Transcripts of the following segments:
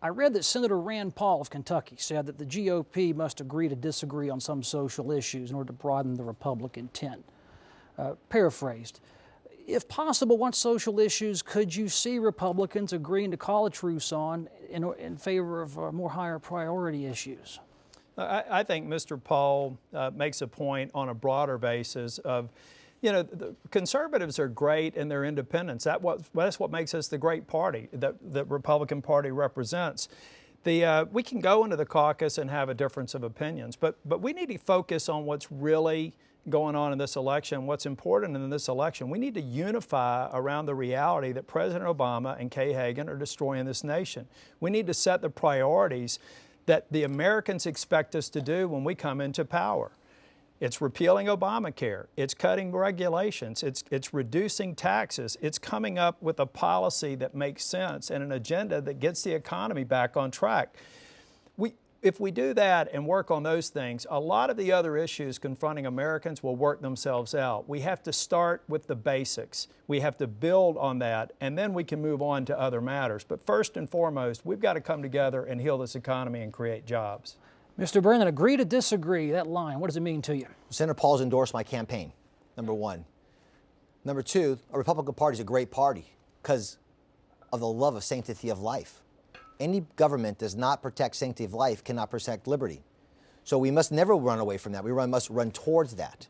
I read that Senator Rand Paul of Kentucky said that the GOP must agree to disagree on some social issues in order to broaden the Republican tent. Paraphrased, if possible, what social issues could you see Republicans agreeing to call a truce on in favor of more higher priority issues? I think Mr. Paul makes a point on a broader basis of, you know, the conservatives are great in their independence. That's what makes us the great party that the Republican Party represents. We can go into the caucus and have a difference of opinions, but we need to focus on what's really going on in this election, what's important in this election. We need to unify around the reality that President Obama and Kay Hagan are destroying this nation. We need to set the priorities that the Americans expect us to do when we come into power. It's repealing Obamacare, it's cutting regulations, it's reducing taxes, it's coming up with a policy that makes sense and an agenda that gets the economy back on track. If we do that and work on those things, a lot of the other issues confronting Americans will work themselves out. We have to start with the basics. We have to build on that, and then we can move on to other matters. But first and foremost, we've got to come together and heal this economy and create jobs. Mr. Brennan, agree to disagree, that line, what does it mean to you? Senator Paul's endorsed my campaign, number one. Number two, a Republican Party is a great party because of the love of sanctity of life. Any government does not protect sanctity of life, cannot protect liberty. So we must never run away from that. We must run towards that.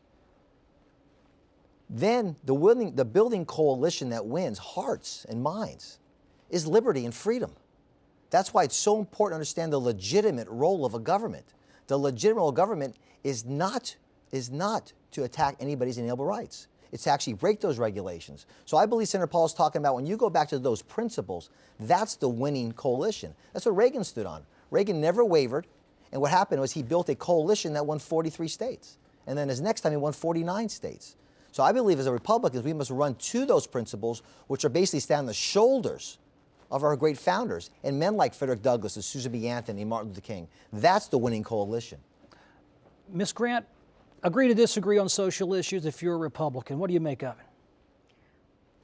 Then the building coalition that wins hearts and minds is liberty and freedom. That's why it's so important to understand the legitimate role of a government. The legitimate role of government is not to attack anybody's inalienable rights. It's to actually break those regulations. So I believe Senator Paul is talking about when you go back to those principles, that's the winning coalition. That's what Reagan stood on. Reagan never wavered, and what happened was he built a coalition that won 43 states. And then his next time he won 49 states. So I believe as a Republicans, we must run to those principles, which are basically stand on the shoulders of our great founders and men like Frederick Douglass and Susan B. Anthony and Martin Luther King. That's the winning coalition. Ms. Grant, agree to disagree on social issues if you're a Republican. What do you make of it?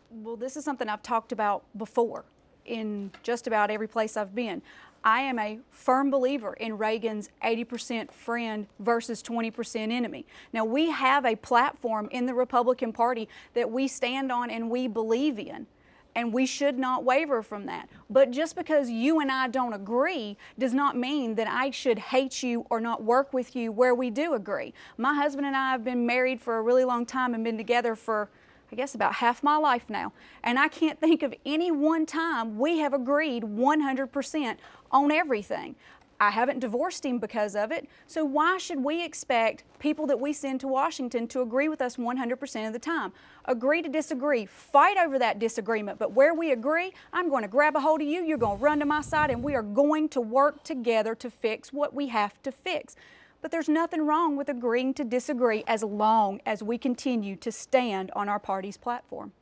Well, this is something I've talked about before in just about every place I've been. I am a firm believer in Reagan's 80% friend versus 20% enemy. Now, we have a platform in the Republican Party that we stand on and we believe in, and we should not waver from that. But just because you and I don't agree does not mean that I should hate you or not work with you where we do agree. My husband and I have been married for a really long time and been together for, I guess, about half my life now. And I can't think of any one time we have agreed 100% on everything. I haven't divorced him because of it, so why should we expect people that we send to Washington to agree with us 100% of the time? Agree to disagree, fight over that disagreement, but where we agree, I'm going to grab a hold of you, you're going to run to my side, and we are going to work together to fix what we have to fix. But there's nothing wrong with agreeing to disagree as long as we continue to stand on our party's platform.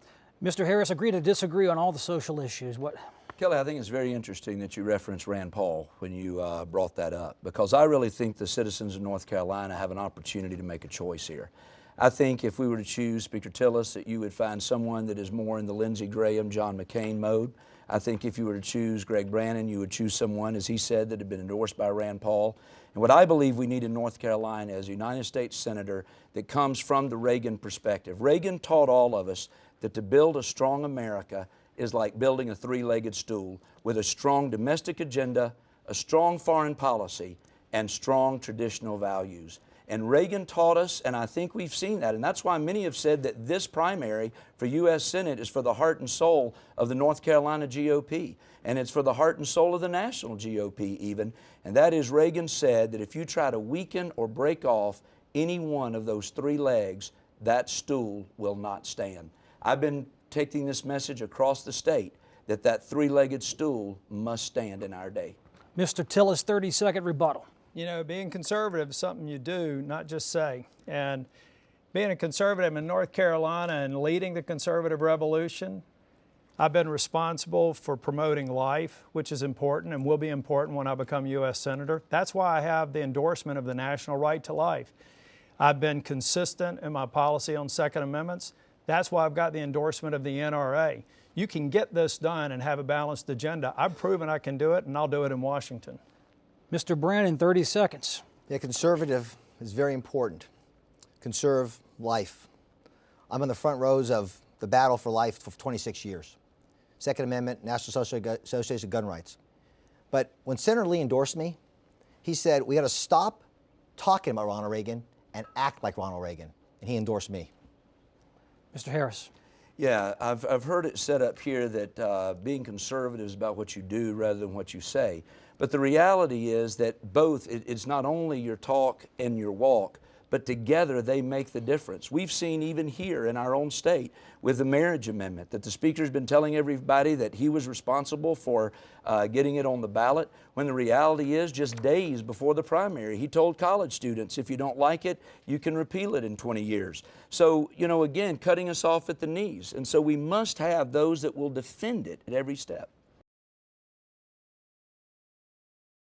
Mr. Harris, agree to disagree on all the social issues. What? Kelly, I think it's very interesting that you referenced Rand Paul when you brought that up, because I really think the citizens of North Carolina have an opportunity to make a choice here. I think if we were to choose Speaker Tillis, that you would find someone that is more in the Lindsey Graham, John McCain mode. I think if you were to choose Greg Brannon, you would choose someone, as he said, that had been endorsed by Rand Paul. And what I believe we need in North Carolina is a United States Senator that comes from the Reagan perspective. Reagan taught all of us that to build a strong America is like building a three-legged stool with a strong domestic agenda, a strong foreign policy, and strong traditional values. And Reagan taught us, and I think we've seen that, and that's why many have said that this primary for U.S. Senate is for the heart and soul of the North Carolina GOP, and it's for the heart and soul of the national GOP even, and that is Reagan said that if you try to weaken or break off any one of those three legs, that stool will not stand. I've been taking this message across the state that that three-legged stool must stand in our day. Mr. Tillis, 30-second rebuttal. You know, being conservative is something you do, not just say. And being a conservative in North Carolina and leading the conservative revolution, I've been responsible for promoting life, which is important and will be important when I become U.S. Senator. That's why I have the endorsement of the national right to life. I've been consistent in my policy on Second Amendments. That's why I've got the endorsement of the NRA. you can get this done and have a balanced agenda. I've proven I can do it, and I'll do it in Washington. Mr. Brannon, 30 seconds. Yeah, conservative is very important. Conserve life. I'm on the front rows of the battle for life for 26 years. Second Amendment, National Association of Gun Rights. But when Senator Lee endorsed me, he said, we got to stop talking about Ronald Reagan and act like Ronald Reagan. And he endorsed me. Mr. Harris. Yeah, I've heard it said up here that being conservative is about what you do rather than what you say. But the reality is that both, it's not only your talk and your walk, but together they make the difference. We've seen even here in our own state with the marriage amendment that the Speaker's been telling everybody that he was responsible for getting it on the ballot, when the reality is just days before the primary, he told college students, if you don't like it, you can repeal it in 20 years. So, you know, again, cutting us off at the knees. And so we must have those that will defend it at every step.